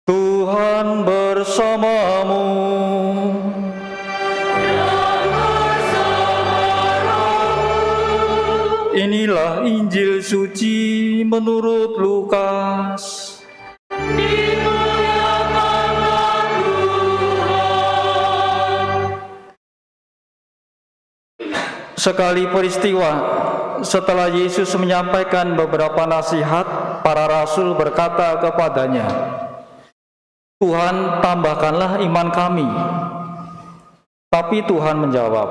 Tuhan bersamamu. Inilah Injil suci menurut Lukas. Dimuliakanlah Tuhan. Sekali peristiwa, setelah Yesus menyampaikan beberapa nasihat, para rasul berkata kepadanya, "Tuhan, tambahkanlah iman kami." Tapi Tuhan menjawab,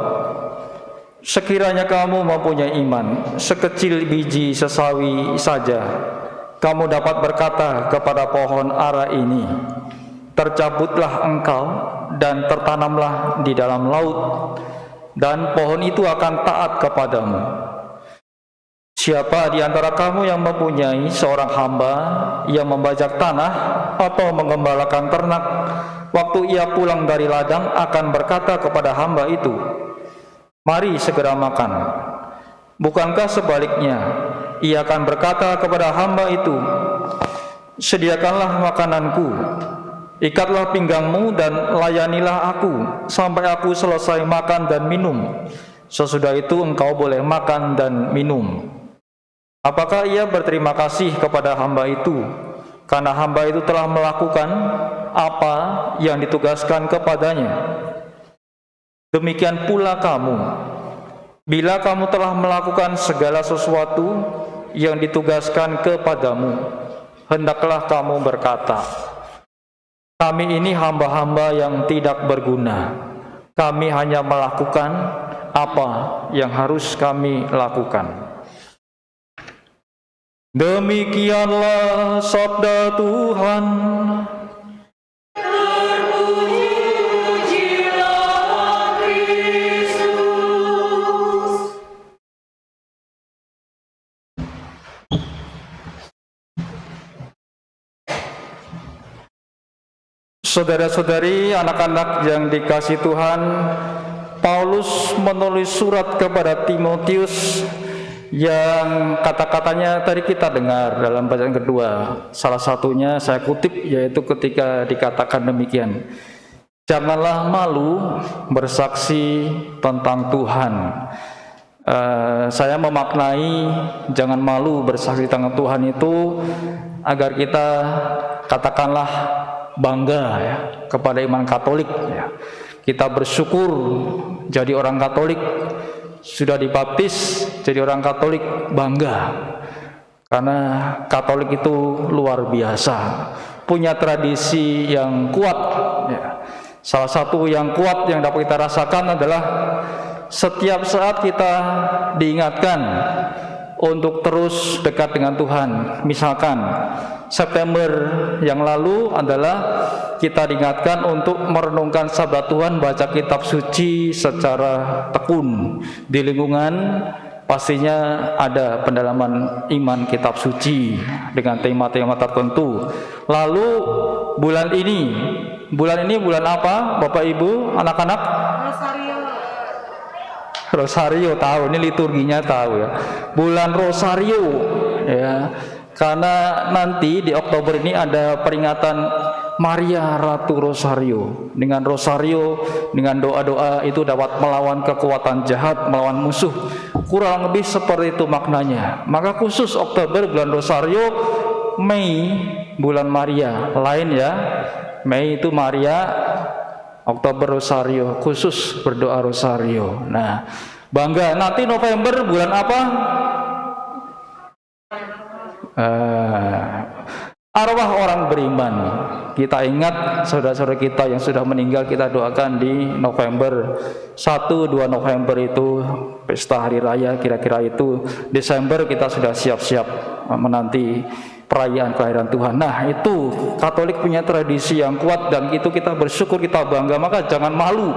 "Sekiranya kamu mempunyai iman sekecil biji sesawi saja, kamu dapat berkata kepada pohon ara ini, 'Tercabutlah engkau dan tertanamlah di dalam laut,' dan pohon itu akan taat kepadamu. Siapa di antara kamu yang mempunyai seorang hamba yang membajak tanah atau mengembalakan ternak, waktu ia pulang dari ladang akan berkata kepada hamba itu, 'Mari segera makan'? Bukankah sebaliknya, ia akan berkata kepada hamba itu, 'Sediakanlah makananku, ikatlah pinggangmu dan layanilah aku sampai aku selesai makan dan minum. Sesudah itu engkau boleh makan dan minum.' Apakah ia berterima kasih kepada hamba itu karena hamba itu telah melakukan apa yang ditugaskan kepadanya? Demikian pula kamu, bila kamu telah melakukan segala sesuatu yang ditugaskan kepadamu, hendaklah kamu berkata, 'Kami ini hamba-hamba yang tidak berguna. Kami hanya melakukan apa yang harus kami lakukan.'" Demikianlah sabda Tuhan. Terpujilah Kristus. Saudara-saudari, anak-anak yang dikasihi Tuhan, Paulus menulis surat kepada Timotius yang kata-katanya tadi kita dengar dalam bacaan kedua. Salah satunya saya kutip, yaitu ketika dikatakan demikian, "Janganlah malu bersaksi tentang Tuhan." Saya memaknai jangan malu bersaksi tentang Tuhan itu agar kita katakanlah bangga ya, kepada iman Katolik ya. Kita bersyukur jadi orang Katolik, sudah dibaptis jadi orang Katolik, bangga karena Katolik itu luar biasa, punya tradisi yang kuat ya. Salah satu yang kuat yang dapat kita rasakan adalah setiap saat kita diingatkan untuk terus dekat dengan Tuhan. Misalkan September yang lalu adalah kita diingatkan untuk merenungkan sabda Tuhan, baca kitab suci secara tekun. Di lingkungan pastinya ada pendalaman iman kitab suci dengan tema-tema tertentu. Lalu bulan ini bulan apa Bapak Ibu, anak-anak? Rosario tahu, ini liturginya tahu ya. Bulan Rosario ya. Karena nanti di Oktober ini ada peringatan Maria Ratu Rosario. Dengan Rosario, dengan doa-doa itu dapat melawan kekuatan jahat, melawan musuh. Kurang lebih seperti itu maknanya. Maka khusus Oktober bulan Rosario, Mei bulan Maria. Lain ya. Mei itu Maria, Oktober Rosario, khusus berdoa Rosario. Nah, bangga. Nanti November bulan apa? Arwah orang beriman. Kita ingat saudara-saudara kita yang sudah meninggal, kita doakan di November 1-2 November itu pesta hari raya, kira-kira itu. Desember kita sudah siap-siap menanti perayaan kelahiran Tuhan. Nah, itu Katolik punya tradisi yang kuat dan itu kita bersyukur, kita bangga. Maka jangan malu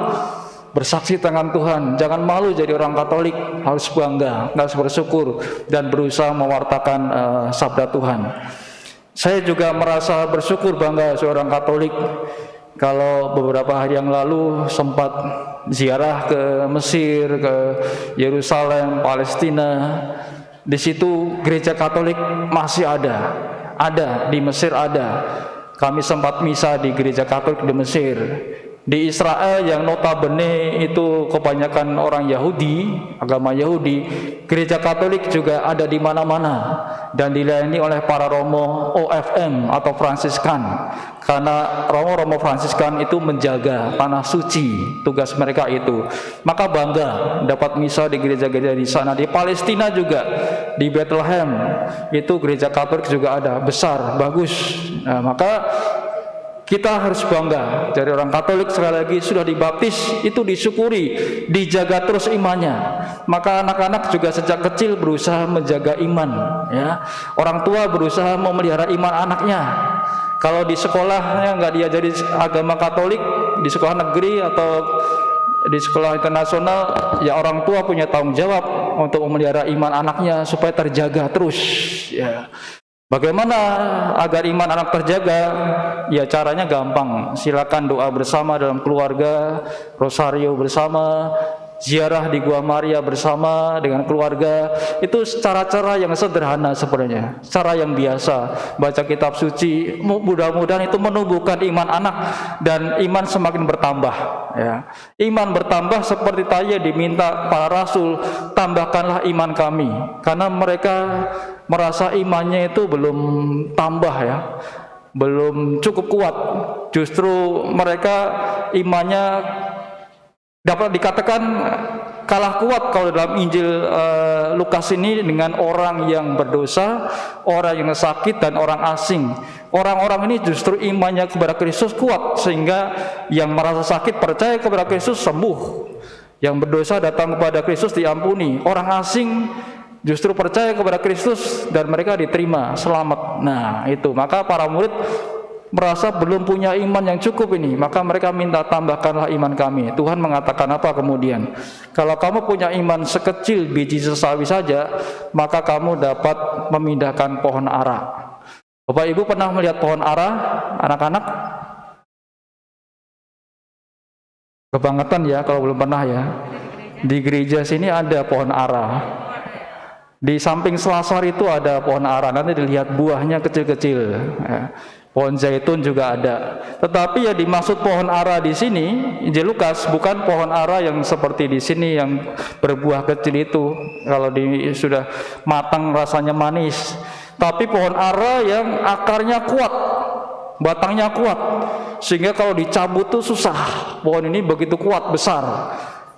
bersaksi tentang Tuhan, jangan malu jadi orang Katolik, harus bangga, harus bersyukur dan berusaha mewartakan sabda Tuhan. Saya juga merasa bersyukur bangga seorang Katolik. Kalau beberapa hari yang lalu sempat ziarah ke Mesir, ke Yerusalem, Palestina. Di situ gereja Katolik masih ada di Mesir ada. Kami sempat misa di gereja Katolik di Mesir. Di Israel yang notabene itu kebanyakan orang Yahudi, agama Yahudi, gereja Katolik juga ada di mana-mana dan dilayani oleh para romo OFM atau Fransiskan. Karena romo-romo Fransiskan itu menjaga tanah suci, tugas mereka itu. Maka bangga dapat misa di gereja-gereja di sana. Di Palestina juga, di Bethlehem itu gereja Katolik juga ada, besar, bagus. Nah, maka kita harus bangga dari orang Katolik, sekali lagi sudah dibaptis, itu disyukuri, dijaga terus imannya. Maka anak-anak juga sejak kecil berusaha menjaga iman, ya. Orang tua berusaha memelihara iman anaknya. Kalau di sekolahnya nggak diajari agama Katolik, di sekolah negeri atau di sekolah internasional, ya orang tua punya tanggung jawab untuk memelihara iman anaknya supaya terjaga terus, ya. Bagaimana agar iman anak terjaga? Ya caranya gampang. Silakan doa bersama dalam keluarga, rosario bersama, ziarah di Gua Maria bersama dengan keluarga. Itu cara-cara yang sederhana sebenarnya, cara yang biasa. Baca kitab suci, mudah-mudahan itu menumbuhkan iman anak dan iman semakin bertambah, ya. Iman bertambah seperti tadi diminta para rasul, tambahkanlah iman kami, karena mereka merasa imannya itu belum tambah, ya, belum cukup kuat. Justru mereka imannya dapat dikatakan kalah kuat kalau dalam Injil Lukas ini dengan orang yang berdosa, orang yang sakit dan orang asing. Orang-orang ini justru imannya kepada Kristus kuat, sehingga yang merasa sakit percaya kepada Kristus sembuh, yang berdosa datang kepada Kristus diampuni. Orang asing justru percaya kepada Kristus dan mereka diterima selamat. Nah itu, maka para murid merasa belum punya iman yang cukup ini, maka mereka minta tambahkanlah iman kami. Tuhan mengatakan apa kemudian? Kalau kamu punya iman sekecil biji sesawi saja, maka kamu dapat memindahkan pohon ara. Bapak Ibu pernah melihat pohon ara, anak-anak? Kebangetan ya kalau belum pernah ya. Di gereja sini ada pohon ara. Di samping selasar itu ada pohon ara, nanti dilihat buahnya kecil-kecil, ya. Pohon zaitun juga ada. Tetapi ya dimaksud pohon ara di sini, Injil Lukas, bukan pohon ara yang seperti di sini yang berbuah kecil itu. Kalau sudah matang rasanya manis. Tapi pohon ara yang akarnya kuat, batangnya kuat, sehingga kalau dicabut tuh susah. Pohon ini begitu kuat, besar.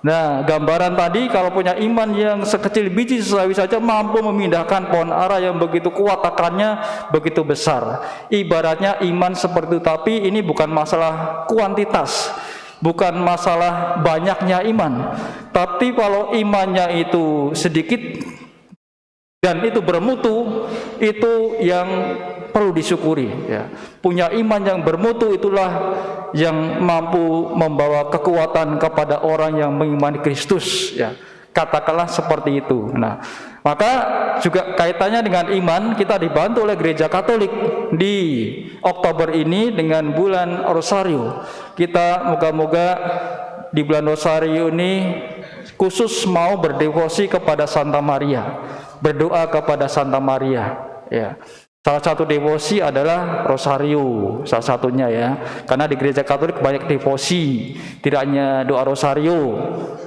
Nah, gambaran tadi kalau punya iman yang sekecil biji sesawi saja mampu memindahkan pohon ara yang begitu kuat, akarnya begitu besar. Ibaratnya iman seperti itu, tapi ini bukan masalah kuantitas, bukan masalah banyaknya iman. Tapi kalau imannya itu sedikit dan itu bermutu, itu yang perlu disyukuri, ya. Punya iman yang bermutu itulah yang mampu membawa kekuatan kepada orang yang mengimani Kristus, ya. Katakanlah seperti itu. Nah, maka juga kaitannya dengan iman, kita dibantu oleh Gereja Katolik di Oktober ini dengan bulan Rosario. Kita moga-moga di bulan Rosario ini khusus mau berdevosi kepada Santa Maria, berdoa kepada Santa Maria, ya. Salah satu devosi adalah rosario, salah satunya, ya. Karena di gereja Katolik banyak devosi, tidak hanya doa rosario,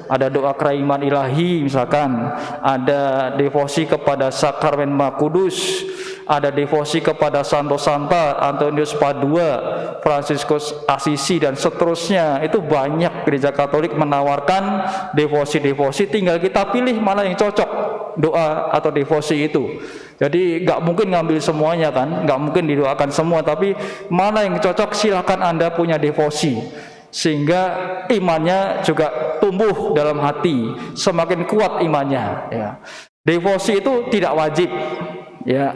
ada doa keraiman ilahi misalkan, ada devosi kepada sakramen Maha Kudus, ada devosi kepada Santo Santa, Antonius Padua, Fransiskus Asisi dan seterusnya. Itu banyak gereja Katolik menawarkan devosi-devosi, tinggal kita pilih mana yang cocok doa atau devosi itu. Jadi nggak mungkin ngambil semuanya kan, nggak mungkin didoakan semua, tapi mana yang cocok silakan Anda punya devosi, sehingga imannya juga tumbuh dalam hati, semakin kuat imannya, ya. Devosi itu tidak wajib, ya.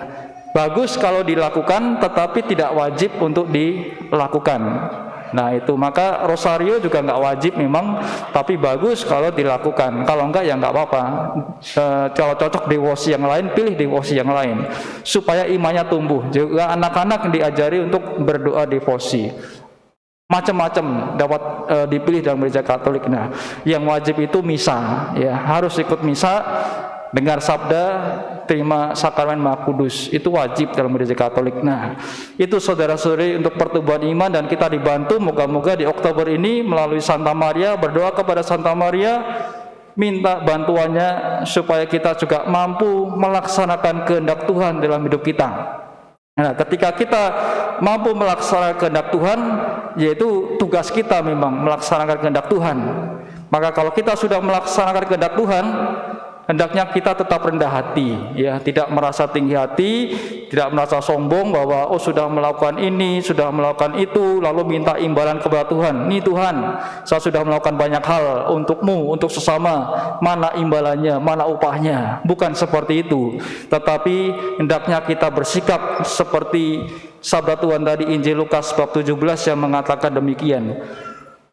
Bagus kalau dilakukan, tetapi tidak wajib untuk dilakukan. Nah itu, maka rosario juga nggak wajib memang, tapi bagus kalau dilakukan. Kalau enggak ya nggak apa-apa. Kalau cocok devosi yang lain, pilih devosi yang lain supaya imannya tumbuh. Juga anak-anak diajari untuk berdoa devosi. macam-macam dapat dipilih dalam gereja Katolik. Nah, yang wajib itu misa, ya, harus ikut misa, dengar sabda, terima sakramen Maha Kudus, itu wajib dalam gereja Katolik. Nah, itu saudara-saudari untuk pertumbuhan iman, dan kita dibantu moga-moga di Oktober ini melalui Santa Maria, berdoa kepada Santa Maria, minta bantuannya supaya kita juga mampu melaksanakan kehendak Tuhan dalam hidup kita. Nah, ketika kita mampu melaksanakan kehendak Tuhan, yaitu tugas kita memang melaksanakan kehendak Tuhan. Maka kalau kita sudah melaksanakan kehendak Tuhan, hendaknya kita tetap rendah hati, ya, tidak merasa tinggi hati, tidak merasa sombong bahwa sudah melakukan ini, sudah melakukan itu, lalu minta imbalan kepada Tuhan. Nih Tuhan, saya sudah melakukan banyak hal untukmu, untuk sesama, mana imbalannya, mana upahnya? Bukan seperti itu, tetapi hendaknya kita bersikap seperti sabda Tuhan tadi Injil Lukas bab 17 yang mengatakan demikian.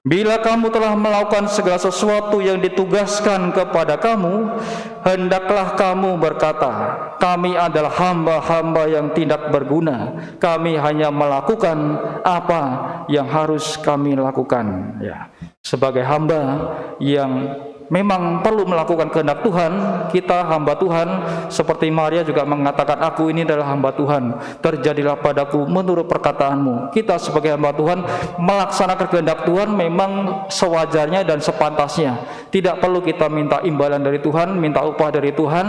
Bila kamu telah melakukan segala sesuatu yang ditugaskan kepada kamu, hendaklah kamu berkata, kami adalah hamba-hamba yang tidak berguna. Kami hanya melakukan apa yang harus kami lakukan. Ya, sebagai hamba yang memang perlu melakukan kehendak Tuhan, kita hamba Tuhan, seperti Maria juga mengatakan, aku ini adalah hamba Tuhan, terjadilah padaku menurut perkataanmu. Kita sebagai hamba Tuhan melaksanakan kehendak Tuhan memang sewajarnya dan sepantasnya. Tidak perlu kita minta imbalan dari Tuhan, minta upah dari Tuhan.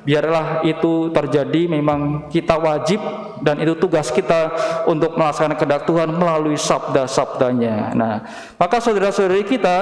Biarlah itu terjadi, memang kita wajib dan itu tugas kita untuk melaksanakan kehendak Tuhan melalui sabda-sabdanya. Nah, maka saudara-saudari kita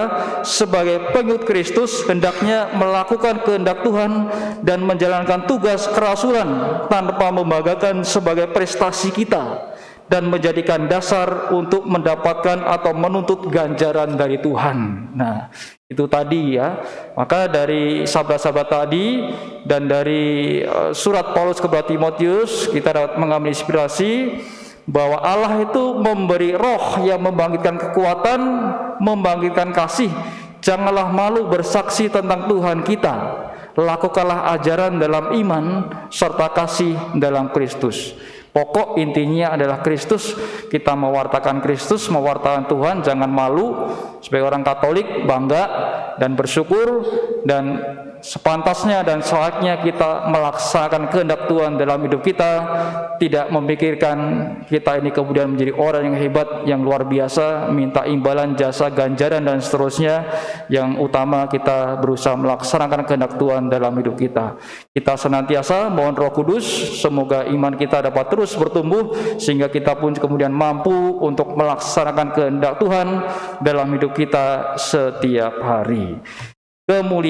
sebagai pengikut Kristus hendaknya melakukan kehendak Tuhan dan menjalankan tugas kerasulan tanpa membanggakan sebagai prestasi kita dan menjadikan dasar untuk mendapatkan atau menuntut ganjaran dari Tuhan. Nah, itu tadi ya. Maka dari sabda-sabda tadi dan dari surat Paulus kepada Timotius kita dapat mengambil inspirasi bahwa Allah itu memberi roh yang membangkitkan kekuatan, membangkitkan kasih. Janganlah malu bersaksi tentang Tuhan kita. Lakukanlah ajaran dalam iman serta kasih dalam Kristus. Pokok intinya adalah Kristus. Kita mewartakan Kristus, mewartakan Tuhan, jangan malu. Sebagai orang Katolik bangga dan bersyukur, dan sepantasnya dan saatnya kita melaksanakan kehendak Tuhan dalam hidup kita, tidak memikirkan kita ini kemudian menjadi orang yang hebat, yang luar biasa, minta imbalan, jasa, ganjaran dan seterusnya. Yang utama kita berusaha melaksanakan kehendak Tuhan dalam hidup kita. Kita senantiasa mohon Roh Kudus, semoga iman kita dapat terus bertumbuh sehingga kita pun kemudian mampu untuk melaksanakan kehendak Tuhan dalam hidup kita setiap hari. Kemuliaan